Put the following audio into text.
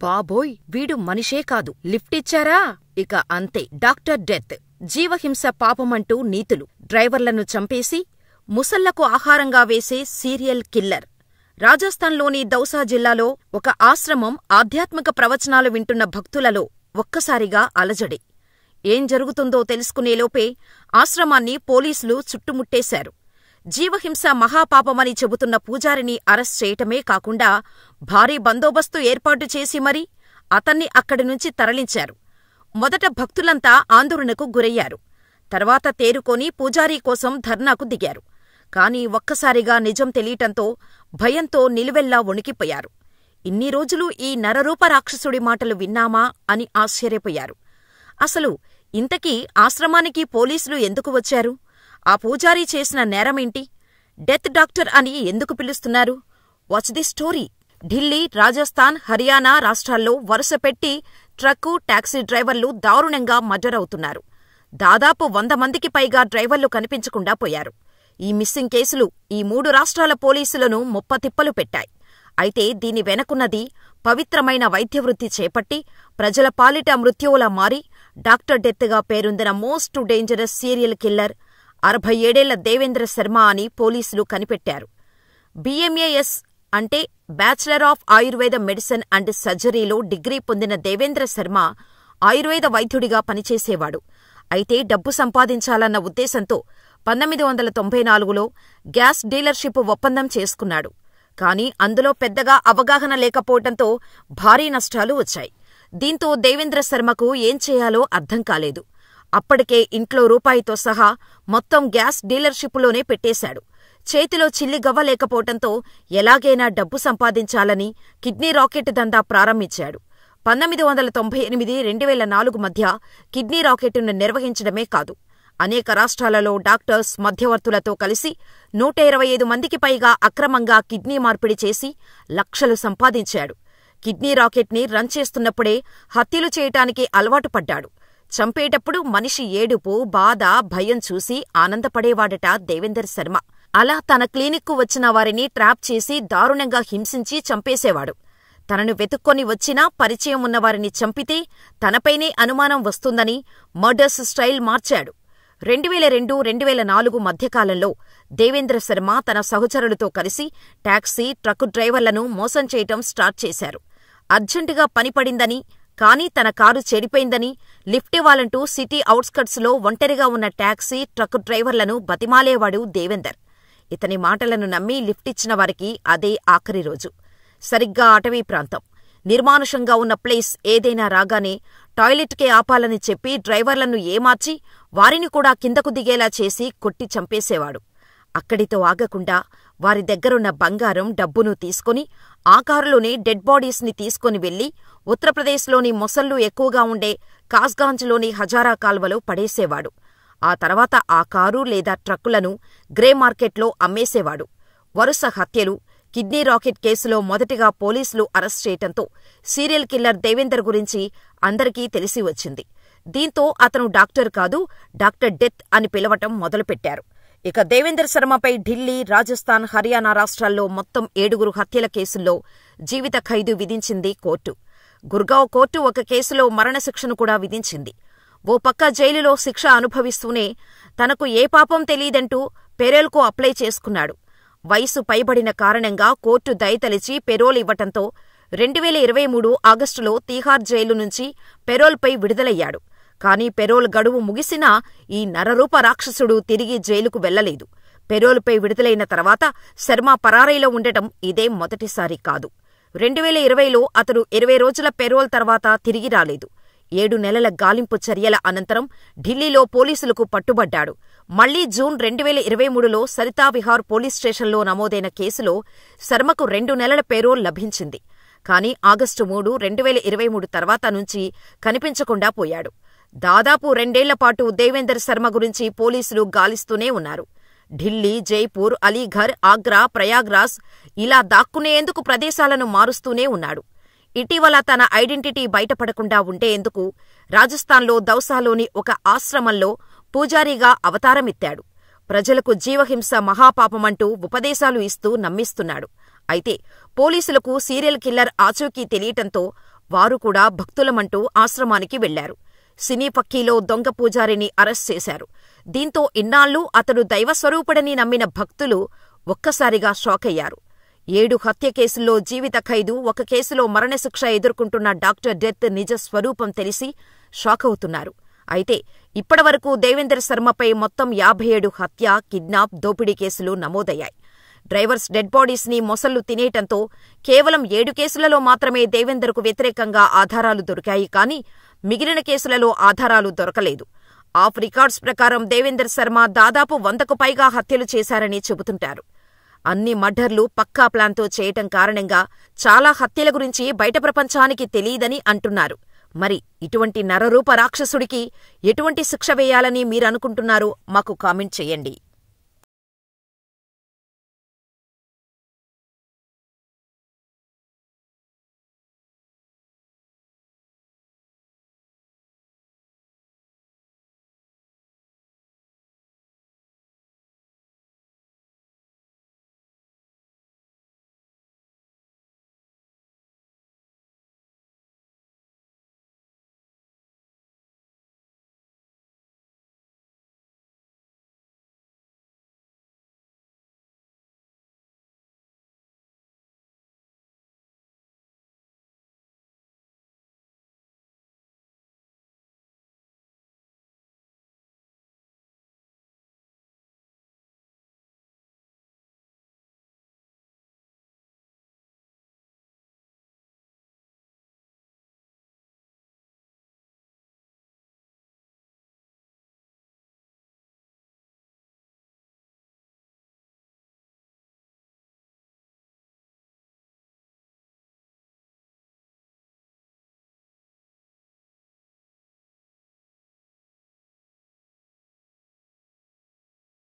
బాబోయ్, వీడు మనిషే కాదు, లిఫ్టిచ్చారా? ఇక అంతే. Doctor death. జీవహింస పాపమంటూ నీతులు. డ్రైవర్లను చంపేసి ముసళ్లకు ఆహారంగా వేసే సీరియల్ కిల్లర్. రాజస్థాన్లోని దౌసా జిల్లాలో ఒక ఆశ్రమం ఆధ్యాత్మిక ప్రవచనాలు వింటున్న భక్తులలో ఒక్కసారిగా అలజడి. ఏం జరుగుతుందో తెలుసుకునేలోపే ఆశ్రమాన్ని పోలీసులు చుట్టుముట్టేశారు. జీవహింస మహాపాపమని చెబుతున్న పూజారిని అరెస్ట్ చేయటమే కాకుండా భారీ బందోబస్తు ఏర్పాటు చేసి మరీ అతన్ని అక్కడి నుంచి తరలించారు. మొదట భక్తులంతా ఆందోళనకు గురయ్యారు. తర్వాత తేరుకొని పూజారీ కోసం ధర్నాకు దిగారు. కాని ఒక్కసారిగా నిజం తెలియటంతో భయంతో నిలువెల్లా వణికిపోయారు. ఇన్ని రోజులు ఈ నరరూప రాక్షసుడి మాటలు విన్నామా అని ఆశ్చర్యపోయారు. అసలు ఇంతకీ ఆశ్రమానికి పోలీసులు ఎందుకు వచ్చారు? ఆ పూజారీ చేసిన నేరమేంటి? డెత్ డాక్టర్ అని ఎందుకు పిలుస్తున్నారు? Watch the story. Delhi, Rajasthan, Haryana రాష్ట్రాల్లో వరుసపెట్టి ట్రక్కు, టాక్సీ డ్రైవర్లు దారుణంగా మర్డర్ అవుతున్నారు. దాదాపు 100 మందికి పైగా డ్రైవర్లు కనిపించకుండా పోయారు. ఈ మిస్సింగ్ కేసులు ఈ 3 రాష్ట్రాల పోలీసులను ముప్పతిప్పలు పెట్టాయి. అయితే దీని వెనకున్నది పవిత్రమైన వైద్యవృత్తి చేపట్టి ప్రజల పాలిట మృత్యువులా మారి డాక్టర్ డెత్గా పేరొందిన మోస్ట్ డేంజరస్ సీరియల్ కిల్లర్ 67 ఏళ్ల దేవేంద్ర శర్మ అని పోలీసులు కనిపెట్టారు. BMAS అంటే bachelor of Ayurveda medicine and సర్జరీలో డిగ్రీ పొందిన దేవేంద్ర శర్మ ఆయుర్వేద వైద్యుడిగా పనిచేసేవాడు. అయితే డబ్బు సంపాదించాలన్న ఉద్దేశంతో 1994లో గ్యాస్ డీలర్షిప్ ఒప్పందం చేసుకున్నాడు. కాని అందులో పెద్దగా అవగాహన లేకపోవటంతో భారీ నష్టాలు వచ్చాయి. దీంతో దేవేంద్ర శర్మకు ఏం చేయాలో అర్థం కాలేదు. అప్పటికే ఇంట్లో రూపాయితో సహా మొత్తం గ్యాస్ డీలర్షిప్పులోనే పెట్టేశాడు. చేతిలో చిల్లిగవ్వ లేకపోవటంతో ఎలాగైనా డబ్బు సంపాదించాలని కిడ్నీ రాకెట్ దందా ప్రారంభించాడు. 1998-2004 మధ్య కిడ్నీ రాకెట్ను నిర్వహించడమే కాదు, అనేక రాష్ట్రాలలో డాక్టర్స్, మధ్యవర్తులతో కలిసి 125 మందికి పైగా అక్రమంగా కిడ్నీ మార్పిడి చేసి లక్షలు సంపాదించాడు. కిడ్నీ రాకెట్ని రన్ చేస్తున్నప్పుడే హత్యలు చేయటానికి అలవాటు పడ్డాడు. చంపేటప్పుడు మనిషి ఏడుపు, బాధ, భయం చూసి ఆనందపడేవాడట దేవేందర్ శర్మ. అలా తన క్లినిక్కు వచ్చిన వారిని ట్రాప్ చేసి దారుణంగా హింసించి చంపేసేవాడు. తనను వెతుక్కొని వచ్చినా పరిచయం ఉన్నవారిని చంపితే తనపైనే అనుమానం వస్తుందని మర్డర్స్ స్టైల్ మార్చాడు. 2002-2004 మధ్యకాలంలో దేవేంద్ర శర్మ తన సహచరులతో కలిసి టాక్సీ, ట్రక్కు డ్రైవర్లను మోసం చేయటం స్టార్ట్ చేశారు. అర్జెంటుగా పనిపడిందని, కానీ తన కారు చెడిపోయిందని లిఫ్టివ్వాలంటూ సిటీ ఔట్స్కట్స్లో ఒంటరిగా ఉన్న టాక్సీ, ట్రక్కు డ్రైవర్లను బతిమాలేవాడు దేవేందర్. ఇతని మాటలను నమ్మి లిఫ్టిచ్చిన వారికి అదే ఆఖరి రోజు. సరిగ్గా అటవీ ప్రాంతం, నిర్మానుషంగా ఉన్న ప్లేస్ ఏదైనా రాగానే టాయిలెట్కే ఆపాలని చెప్పి డ్రైవర్లను ఏమార్చి వారిని కూడా కిందకు దిగేలా చేసి కొట్టి చంపేసేవాడు. అక్కడితో ఆగకుండా వారి దగ్గరున్న బంగారం, డబ్బును తీసుకుని ఆ కారులోనే డెడ్ బాడీస్ని తీసుకుని వెళ్లి ఉత్తరప్రదేశ్లోని మొసళ్ళు ఎక్కువగా ఉండే కాస్గాంజ్లోని హజారా కాల్వలో పడేసేవాడు. ఆ తర్వాత ఆ కారు లేదా ట్రక్కులను గ్రే మార్కెట్లో అమ్మేసేవాడు. వరుస హత్యలు, కిడ్నీ రాకెట్ కేసులో మొదటిగా పోలీసులు అరెస్ట్ చేయటంతో సీరియల్ కిల్లర్ దేవేందర్ గురించి అందరికీ తెలిసి వచ్చింది. దీంతో అతను డాక్టర్ కాదు, డాక్టర్ డెత్ అని పిలవటం మొదలుపెట్టారు. ఇక దేవేందర్ శర్మపై ఢిల్లీ, రాజస్థాన్, హర్యానా రాష్ట్రాల్లో మొత్తం 7 హత్యల కేసుల్లో జీవిత ఖైదు విధించింది కోర్టు. గుర్గావ్ కోర్టు ఒక కేసులో మరణశిక్షను కూడా విధించింది. ఓ పక్క జైలులో శిక్ష అనుభవిస్తూనే తనకు ఏ పాపం తెలీదంటూ పెరోల్కు అప్లై చేసుకున్నాడు. వయసు పైబడిన కారణంగా కోర్టు దయతలిచి పెరోల్ ఇవ్వటంతో 2023 ఆగస్టులో తీహార్ జైలు నుంచి పెరోల్పై విడుదలయ్యాడు. కానీ పెరోల్ గడువు ముగిసినా ఈ నరరూప రాక్షసుడు తిరిగి జైలుకు వెళ్లలేదు. పెరోల్పై విడుదలైన తర్వాత శర్మ పరారీలో ఉండటం ఇదే మొదటిసారి కాదు. 2020లో అతడు 20 రోజుల పెరోల్ తర్వాత తిరిగి రాలేదు. 7 నెలల గాలింపు చర్యల అనంతరం ఢిల్లీలో పోలీసులకు పట్టుబడ్డాడు. మళ్లీ జూన్ 2023లో సరితా విహార్ పోలీస్ స్టేషన్లో నమోదైన కేసులో శర్మకు 2 నెలల పెరోల్ లభించింది. కానీ ఆగస్టు 3, 2023 తర్వాత నుంచి కనిపించకుండా పోయాడు. దాదాపు 2 ఏళ్లపాటు దేవేందర్ శర్మ గురించి పోలీసులు గాలిస్తూనే ఉన్నారు. ఢిల్లీ, జైపూర్, అలీఘర్, ఆగ్రా, ప్రయాగ్రాజ్ ఇలా దాక్కునేందుకు ప్రదేశాలను మారుస్తూనే ఉన్నాడు. ఇటీవల తన ఐడెంటిటీ బయటపడకుండా ఉండేందుకు రాజస్థాన్లో దౌసాలోని ఒక ఆశ్రమంలో పూజారిగా అవతారమెత్తాడు. ప్రజలకు జీవహింస మహాపాపమంటూ ఉపదేశాలు ఇస్తూ నమ్మిస్తున్నాడు. అయితే పోలీసులకు సీరియల్ కిల్లర్ ఆచూకీ తెలియటంతో వారు కూడా భక్తులమంటూ ఆశ్రమానికి వెళ్లారు. సినీ పక్కీలో దొంగ పూజారిని అరెస్ట్ చేశారు. దీంతో ఇన్నాళ్లూ అతడు దైవస్వరూపుడని నమ్మిన భక్తులు ఒక్కసారిగా షాకయ్యారు. 7 హత్య కేసుల్లో జీవిత ఖైదు, 1 కేసులో మరణశిక్ష ఎదుర్కొంటున్న డాక్టర్ డెత్ నిజ స్వరూపం తెలిసి షాకవుతున్నారు. అయితే ఇప్పటివరకు దేవేందర్ శర్మపై మొత్తం 57 హత్య, కిడ్నాప్, దోపిడీ కేసులు నమోదయ్యాయి. డ్రైవర్స్ డెడ్ బాడీస్ ని మొసళ్లు తినేయటంతో కేవలం 7 కేసులలో మాత్రమే దేవేందర్కు వ్యతిరేకంగా ఆధారాలు దొరికాయి. కానీ మిగిలిన కేసులలో ఆధారాలు దొరకలేదు. ఆఫ్ రికార్డ్స్ ప్రకారం దేవేందర్ శర్మ దాదాపు 100కు పైగా హత్యలు చేశారని చెబుతుంటారు. అన్ని మర్డర్లు పక్కా ప్లాన్తో చేయటం కారణంగా చాలా హత్యల గురించి బయట ప్రపంచానికి తెలీదని అంటున్నారు. మరి ఇటువంటి నరరూప రాక్షసుడికి ఎటువంటి శిక్ష వేయాలని మీరనుకుంటున్నారో మాకు కామెంట్ చేయండి.